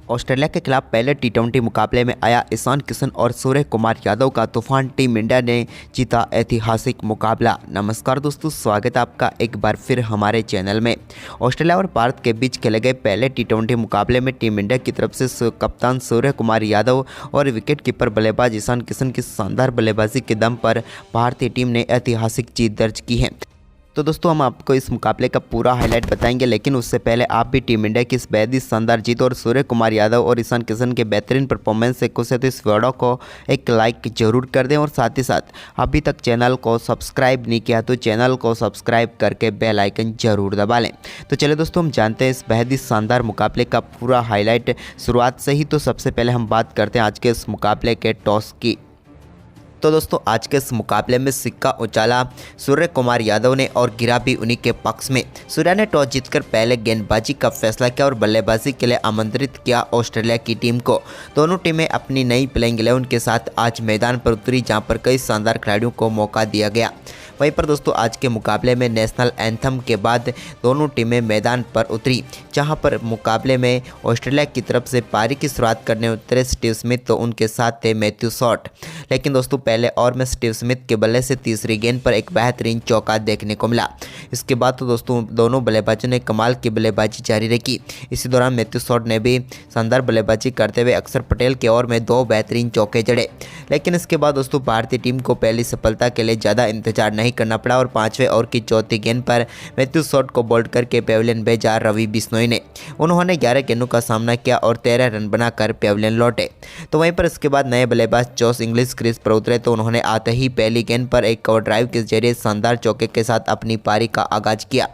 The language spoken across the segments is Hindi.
ऑस्ट्रेलिया के खिलाफ पहले टी20 मुकाबले में आया ईशान किशन और सूर्य कुमार यादव का तूफान। टीम इंडिया ने जीता ऐतिहासिक मुकाबला। नमस्कार दोस्तों, स्वागत है आपका एक बार फिर हमारे चैनल में। ऑस्ट्रेलिया और भारत के बीच खेले गए पहले टी20 मुकाबले में टीम इंडिया की तरफ से कप्तान सूर्य कुमार यादव और विकेट कीपर बल्लेबाज ईशान किशन की शानदार बल्लेबाजी के दम पर भारतीय टीम ने ऐतिहासिक जीत दर्ज की है। तो दोस्तों, हम आपको इस मुकाबले का पूरा हाईलाइट बताएंगे, लेकिन उससे पहले आप भी टीम इंडिया की इस बेहद ही शानदार जीत और सूर्य कुमार यादव और ईशान किशन के बेहतरीन परफॉर्मेंस से खुश है तो इस वीडियो को एक लाइक जरूर कर दें और साथ ही साथ अभी तक चैनल को सब्सक्राइब नहीं किया तो चैनल को सब्सक्राइब करके बेल आइकन जरूर दबा लें। तो चलिए दोस्तों, हम जानते हैं इस बेहद ही शानदार मुकाबले का पूरा हाईलाइट शुरुआत से ही। तो सबसे पहले हम बात करते हैं आज के इस मुकाबले के टॉस की। तो दोस्तों, आज के इस मुकाबले में सिक्का उछाला सूर्य कुमार यादव ने और गिरा भी उन्हीं के पक्ष में। सूर्य ने टॉस जीतकर पहले गेंदबाजी का फैसला किया और बल्लेबाजी के लिए आमंत्रित किया ऑस्ट्रेलिया की टीम को। दोनों टीमें अपनी नई प्लेइंग 11 के साथ आज मैदान पर उतरी, जहां पर कई शानदार खिलाड़ियों को मौका दिया गया। वहीं पर दोस्तों, आज के मुकाबले में नेशनल एंथम के बाद दोनों टीमें मैदान पर उतरी, जहां पर मुकाबले में ऑस्ट्रेलिया की तरफ से पारी की शुरुआत करने उतरे स्टीव स्मिथ, तो उनके साथ थे मैथ्यू शॉट। लेकिन दोस्तों, पहले ओवर में स्टीव स्मिथ के बल्ले से तीसरी गेंद पर एक बेहतरीन चौका देखने को मिला। इसके बाद तो दोस्तों, दोनों बल्लेबाजों ने कमाल की बल्लेबाजी जारी रखी। इसी दौरान मैथ्यू शॉट ने भी शानदार बल्लेबाजी करते हुए अक्षर पटेल के ओवर में 2 बेहतरीन चौके जड़े। लेकिन इसके बाद दोस्तों, भारतीय टीम को पहली सफलता के लिए ज़्यादा इंतजार नहीं करना पड़ा और 5वें ओवर की चौथी गेंद पर मैथ्यू शॉट को बोल्ड करके पेविलियन भेजा रवि बिश्नोई ने। उन्होंने 11 गेंदों का सामना किया और 13 रन बनाकर पेविलियन लौटे। तो वहीं पर इसके बाद नए बल्लेबाज जॉस इंग्लिश क्रीज पर उतरे, तो उन्होंने आते ही पहली गेंद पर एक कवर ड्राइव के जरिए शानदार चौके के साथ अपनी पारी का आगाज किया।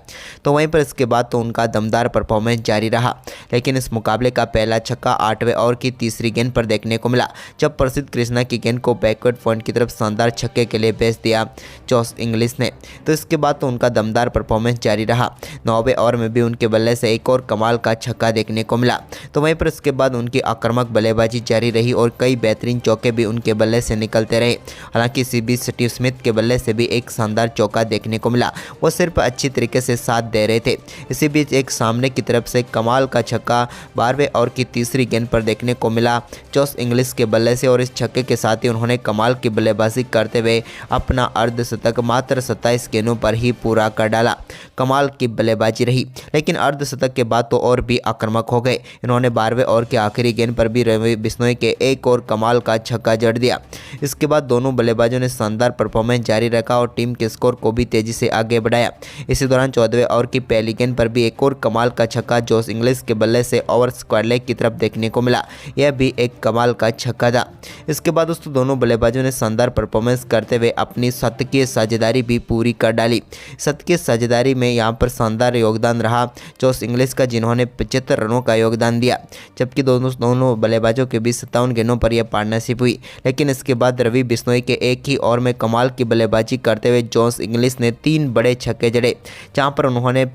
तो वहीं पर इसके बाद तो उनका दमदार परफॉर्मेंस जारी रहा। लेकिन इस मुकाबले का पहला छक्का 8वें ओवर की तीसरी गेंद पर देखने को मिला, जब प्रसिद्ध कृष्णा की गेंद को बैकवर्ड पॉइंट की तरफ शानदार छक्के के लिए भेज दिया जॉस इंग्लिश ने। तो इसके बाद तो उनका दमदार परफॉर्मेंस जारी रहा। 9वें ओवर में भी उनके बल्ले से एक और कमाल का छक्का देखने को मिला। तो वहीं पर इसके बाद उनकी आक्रामक बल्लेबाजी जारी रही और कई बेहतरीन चौके भी उनके बल्ले से निकलते रहे। हालांकि इसी बीच स्टीव स्मिथ के बल्ले से भी एक शानदार चौका देखने को मिला, वो सिर्फ अच्छी तरीके से साथ दे रहे थे। इसी बीच एक सामने की तरफ से कमाल का छक्का 12वें ओवर की तीसरी गेंद पर देखने को मिला जॉस इंग्लिश के बल्ले से, और इस छक्के के साथ ही उन्होंने कमाल की बल्लेबाजी करते हुए अपना अर्धशतक मात्र 27 गेंदों पर ही पूरा कर डाला। कमाल की बल्लेबाजी रही, लेकिन अर्धशतक के बाद तो और भी आक्रामक हो गए। इन्होंने 12वें ओवर की आखिरी गेंद पर भी रवि बिश्नोई के एक और कमाल का छक्का जड़ दिया। इसके बाद दोनों बल्लेबाजों ने शानदार परफॉर्मेंस जारी रखा और टीम के स्कोर को भी तेजी से आगे बढ़ाया। इसी दौरान 14वें ओवर की पहली गेंद पर भी एक और कमाल का छक्का जॉस इंग्लिश के बल्ले से ओवर स्क्वायर लेग की तरफ देखने को मिला। यह भी एक कमाल का छक्का था। इसके बाद दोस्तों, दोनों बल्लेबाजों ने शानदार परफॉर्मेंस करते हुए अपनी शतकीय साझेदारी भी पूरी कर डाली। शतकीय साझेदारी में यहां पर शानदार योगदान रहा जॉस इंग्लिश का, जिन्होंने 75 रनों का योगदान दिया, जबकि दोनों बल्लेबाजों के बीच 57 गेंदों पर यह पार्टनरशिप हुई। लेकिन इसके बाद रवि बिश्नोई के एक ही ओवर में कमाल की बल्लेबाजी करते हुए जॉस इंग्लिश ने 3 बड़े छक्के जड़े, जहां पर उन्होंने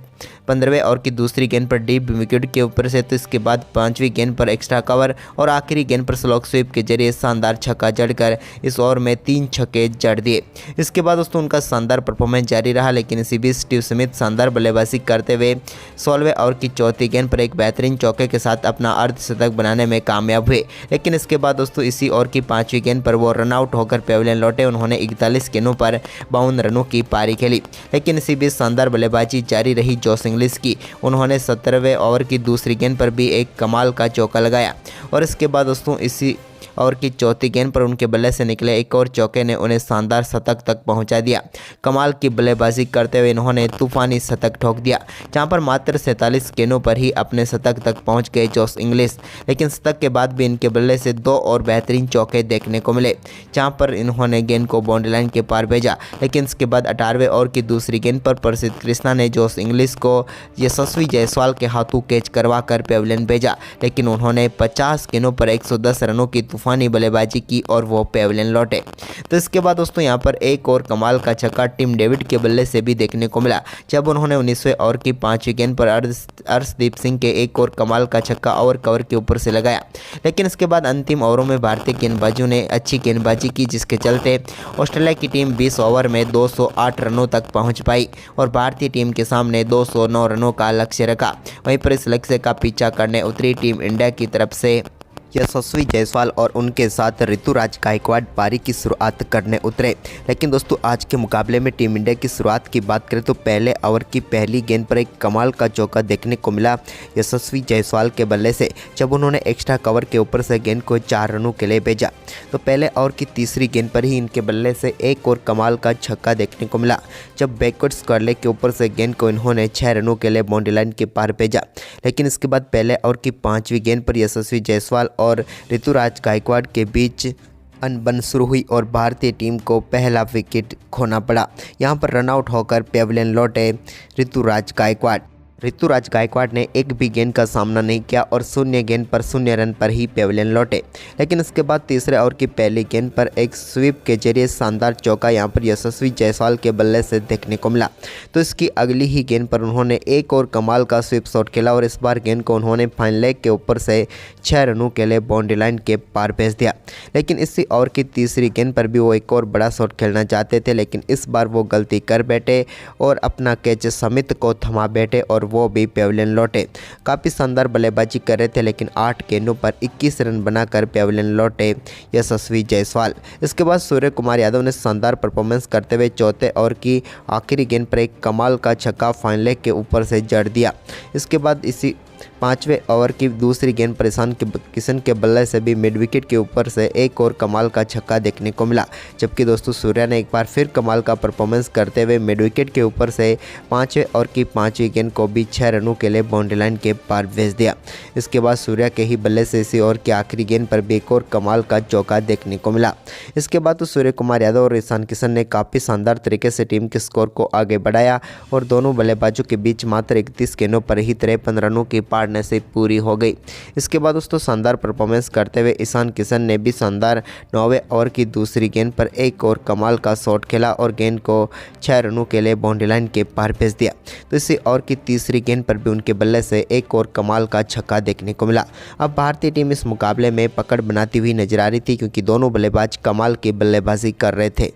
15वें ओवर की दूसरी गेंद पर डीप विकेट के ऊपर से, तो इसके बाद 5वीं गेंद पर एक्स्ट्रा कवर और आखिरी गेंद पर स्लॉग स्वीप के जरिए शानदार छक्का जड़कर इस ओवर में 3 छक्के जड़ दिए। इसके बाद दोस्तों, उनका शानदार परफॉर्मेंस जारी रहा। लेकिन इसी बीच स्टीव स्मिथ शानदार बल्लेबाजी करते हुए 16वें ओवर की चौथी गेंद पर एक बेहतरीन चौके के साथ अपना अर्धशतक बनाने में कामयाब हुए। लेकिन इसके बाद दोस्तों, इसी ओवर की 5वीं गेंद पर वो रनआउट होकर पेविलियन लौटे। उन्होंने 41 गेंदों पर 52 रनों की पारी खेली। लेकिन इसी बीच शानदार बल्लेबाजी जारी रही जॉस इंग्लिश की। उन्होंने 17वें ओवर की दूसरी गेंद पर भी एक कमाल का चौका लगाया और इसके बाद दोस्तों, इसी ओवर की चौथी गेंद पर उनके बल्ले से निकले एक और चौके ने उन्हें शानदार शतक तक पहुंचा दिया। कमाल की बल्लेबाजी करते हुए इन्होंने तूफानी शतक ठोक दिया, जहां पर मात्र 47 गेंदों पर ही अपने शतक तक पहुंच गए जॉस इंग्लिश। लेकिन शतक के बाद भी इनके बल्ले से 2 और बेहतरीन चौके देखने को मिले, जहां पर इन्होंने गेंद को बाउंड्री लाइन के पार भेजा। लेकिन इसके बाद 18वें ओवर की दूसरी गेंद पर प्रसिद्ध कृष्णा ने जॉस इंग्लिश को यशस्वी जायसवाल के हाथों कैच करवा कर पेविलियन भेजा। लेकिन उन्होंने 50 गेंदों पर 110 रनों की तूफानी बल्लेबाजी की और वो पेविलियन लौटे। तो इसके बाद दोस्तों यहाँ पर एक और कमाल का छक्का टिम डेविड के बल्ले से भी देखने को मिला, जब उन्होंने 19वें ओवर की 5वीं गेंद पर अर्शदीप सिंह के एक और कमाल का छक्का ओवर कवर के ऊपर से लगाया। लेकिन इसके बाद अंतिम ओवरों में भारतीय गेंदबाजों ने अच्छी गेंदबाजी की, जिसके चलते ऑस्ट्रेलिया की टीम 20 ओवर में 208 रनों तक पहुंच पाई और भारतीय टीम के सामने 209 रनों का लक्ष्य रखा। वहीं पर इस लक्ष्य का पीछा करने उतरी टीम इंडिया की तरफ से यशस्वी जायसवाल और उनके साथ ऋतुराज गायकवाड़ पारी की शुरुआत करने उतरे। लेकिन दोस्तों आज के मुकाबले में टीम इंडिया की शुरुआत की बात करें तो पहले ओवर की पहली गेंद पर एक कमाल का चौका देखने को मिला यशस्वी जायसवाल के बल्ले से, जब उन्होंने एक्स्ट्रा कवर के ऊपर से गेंद को 4 रनों के लिए भेजा। तो पहले ओवर की तीसरी गेंद पर ही इनके बल्ले से एक और कमाल का छक्का देखने को मिला, जब बैकवर्ड स्क्वायर के ऊपर से गेंद को इन्होंने 6 रनों के लिए बाउंड्री लाइन के पार भेजा। लेकिन इसके बाद पहले ओवर की 5वीं गेंद पर यशस्वी जायसवाल और ऋतुराज गायकवाड़ के बीच अनबन शुरू हुई और भारतीय टीम को पहला विकेट खोना पड़ा। यहां पर रनआउट होकर पेविलियन लौटे ऋतुराज गायकवाड़ ने एक भी गेंद का सामना नहीं किया और 0 गेंद पर 0 रन पर ही पेविलियन लौटे। लेकिन इसके बाद तीसरे ओवर की पहली गेंद पर एक स्वीप के जरिए शानदार चौका यहां पर यशस्वी जायसवाल के बल्ले से देखने को मिला। तो इसकी अगली ही गेंद पर उन्होंने एक और कमाल का स्वीप शॉट खेला और इस बार गेंद को उन्होंने फाइन लेग के ऊपर से 6 रनों के लिए बाउंड्री लाइन के पार भेज दिया। लेकिन इसी ओवर की तीसरी गेंद पर भी वो एक और बड़ा शॉट खेलना चाहते थे, लेकिन इस बार वो गलती कर बैठे और अपना कैच समित को थमा बैठे और वो भी पेविलियन लौटे। काफ़ी शानदार बल्लेबाजी कर रहे थे, लेकिन 8 गेंदों पर 21 रन बनाकर पेविलियन लौटे यशस्वी जायसवाल। इसके बाद सूर्य कुमार यादव ने शानदार परफॉर्मेंस करते हुए चौथे ओवर की आखिरी गेंद पर एक कमाल का छक्का फाइन लेग के ऊपर से जड़ दिया। इसके बाद इसी 5वें ओवर की दूसरी गेंद पर ईशान किशन के बल्ले से भी मिड विकेट के ऊपर से एक और कमाल का छक्का देखने को मिला, जबकि दोस्तों सूर्या ने एक बार फिर कमाल का परफॉर्मेंस करते हुए मिड विकेट के ऊपर से 5वें ओवर की 5वीं गेंद को भी 6 रनों के लिए बाउंड्री लाइन के पार भेज दिया। इसके बाद सूर्या के ही बल्ले से इसी ओवर की आखिरी गेंद पर भी एक और कमाल का चौका देखने को मिला। इसके बाद तो सूर्य कुमार यादव और ईशान किशन ने काफ़ी शानदार तरीके से टीम के स्कोर को आगे बढ़ाया और दोनों बल्लेबाजों के बीच मात्र 31 गेंदों पर ही 53 रनों की पार नसीब पूरी हो गई। इसके बाद दोस्तों शानदार परफॉर्मेंस करते हुए ईशान किशन ने भी शानदार 9वें ओवर की दूसरी गेंद पर एक और कमाल का शॉट खेला और गेंद को 6 रनों के लिए बाउंड्री लाइन के पार भेज दिया। तो इसी ओवर की तीसरी गेंद पर भी उनके बल्ले से एक और कमाल का छक्का देखने को मिला। अब भारतीय टीम इस मुकाबले में पकड़ बनाती हुई नजर आ रही थी, क्योंकि दोनों बल्लेबाज कमाल की बल्लेबाजी कर रहे थे।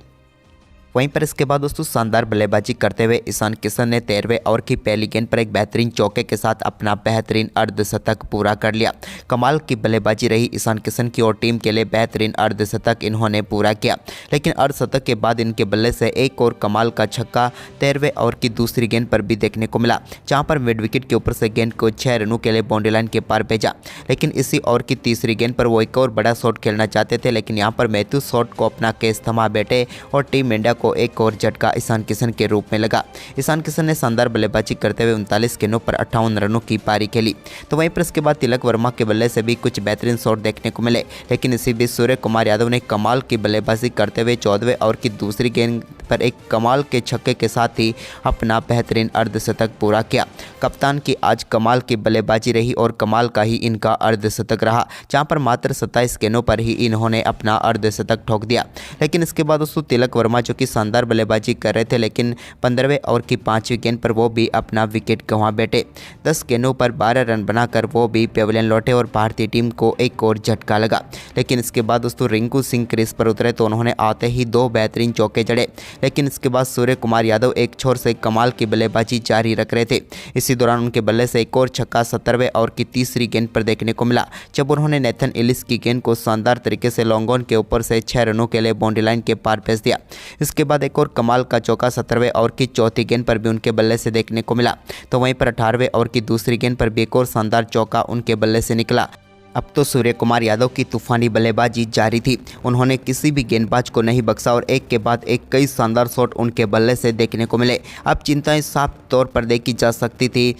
वहीं पर इसके बाद दोस्तों शानदार बल्लेबाजी करते हुए ईशान किशन ने 13वें ओवर की पहली गेंद पर एक बेहतरीन चौके के साथ अपना बेहतरीन अर्धशतक पूरा कर लिया। कमाल की बल्लेबाजी रही ईशान किशन की और टीम के लिए बेहतरीन अर्धशतक इन्होंने पूरा किया। लेकिन अर्धशतक के बाद इनके बल्ले से एक और कमाल का छक्का 13वें ओवर की दूसरी गेंद पर भी देखने को मिला, जहां पर मिड विकेट के ऊपर से गेंद को 6 रनों के लिए बाउंड्री लाइन के पार भेजा। लेकिन इसी ओवर की तीसरी गेंद पर वो एक और बड़ा शॉट खेलना चाहते थे, लेकिन यहाँ पर मैथ्यू शॉट को अपना केस थमा बैठे और टीम इंडिया को एक और झटका ईशान किशन के रूप में लगा। ईशान किशन ने शानदार बल्लेबाजी करते हुए 39 गेंदों पर 58 रनों की पारी खेली। तो वहीं पर इसके बाद तिलक वर्मा के बल्ले से भी कुछ बेहतरीन शॉट देखने को मिले, लेकिन इसी बीच सूर्य कुमार यादव ने कमाल की बल्लेबाजी करते हुए 14वें ओवर की दूसरी गेंद पर एक कमाल के छक्के के साथ ही अपना बेहतरीन अर्धशतक पूरा किया। कप्तान की आज कमाल की बल्लेबाजी रही और कमाल का ही इनका अर्धशतक रहा, जहां पर मात्र 27 गेंदों पर ही इन्होंने अपना अर्धशतक ठोक दिया। लेकिन इसके बाद दोस्तों तिलक वर्मा जो कि शानदार बल्लेबाजी कर रहे थे, लेकिन 15वें ओवर की 5वीं गेंद पर वो भी अपना विकेट गंवा बैठे। 10 गेंदों पर 12 रन बनाकर वो भी पेविलियन लौटे और भारतीय टीम को एक और झटका लगा। लेकिन इसके बाद दोस्तों रिंकू सिंह क्रीज पर उतरे तो उन्होंने आते ही 2 बेहतरीन चौके जड़े। लेकिन इसके बाद सूर्य कुमार यादव एक छोर से कमाल की बल्लेबाजी जारी रख रहे थे। इसी दौरान उनके बल्ले से एक और छक्का 17वें ओवर की तीसरी गेंद पर देखने को मिला, जब उन्होंने नेथन एलिस की गेंद को शानदार तरीके से लॉन्ग ऑन के ऊपर से 6 रनों के लिए बाउंड्री लाइन के पार भेज दिया। इसके बाद एक और कमाल का चौका 17वें ओवर की चौथी गेंद पर भी उनके बल्ले से देखने को मिला। तो वहीं पर 18वें ओवर की दूसरी गेंद पर भी एक और शानदार चौका उनके बल्ले से निकला। अब तो सूर्य कुमार यादव की तूफानी बल्लेबाजी जारी थी, उन्होंने किसी भी गेंदबाज को नहीं बख्शा और एक के बाद एक कई शानदार शॉट उनके बल्ले से देखने को मिले। अब चिंताएं साफ तौर पर देखी जा सकती थी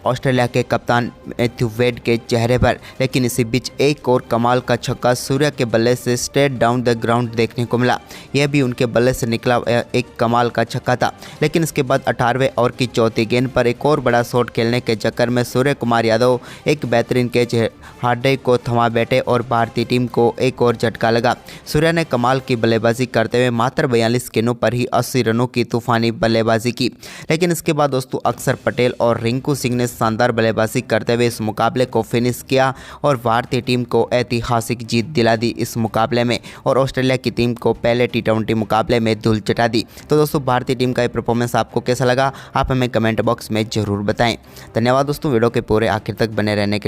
ऑस्ट्रेलिया के कप्तान मैथ्यू वेड के चेहरे पर, लेकिन इसी बीच एक और कमाल का छक्का सूर्या के बल्ले से स्ट्रेट डाउन द ग्राउंड देखने को मिला। यह भी उनके बल्ले से निकला एक कमाल का छक्का था। लेकिन इसके बाद 18वें ओवर की चौथी गेंद पर एक और बड़ा शॉट खेलने के चक्कर में सूर्य कुमार यादव एक बेहतरीन कैच हार्दिक को थमा बैठे और भारतीय टीम को एक और झटका लगा। सूर्या ने कमाल की बल्लेबाजी करते हुए मात्र 42 गेंदों पर ही 80 रनों की तूफानी बल्लेबाजी की, लेकिन इसके बाद दोस्तों अक्षर पटेल और रिंकू सिंह ने शानदार बल्लेबाजी करते हुए इस मुकाबले को फिनिश किया और भारतीय टीम को ऐतिहासिक जीत दिला दी इस मुकाबले में और ऑस्ट्रेलिया की टीम को पहले टी20 मुकाबले में धूल चटा दी। तो दोस्तों भारतीय टीम का ये परफॉर्मेंस आपको कैसा लगा, आप हमें कमेंट बॉक्स में ज़रूर बताएं। धन्यवाद दोस्तों, वीडियो के पूरे आखिर तक बने रहने के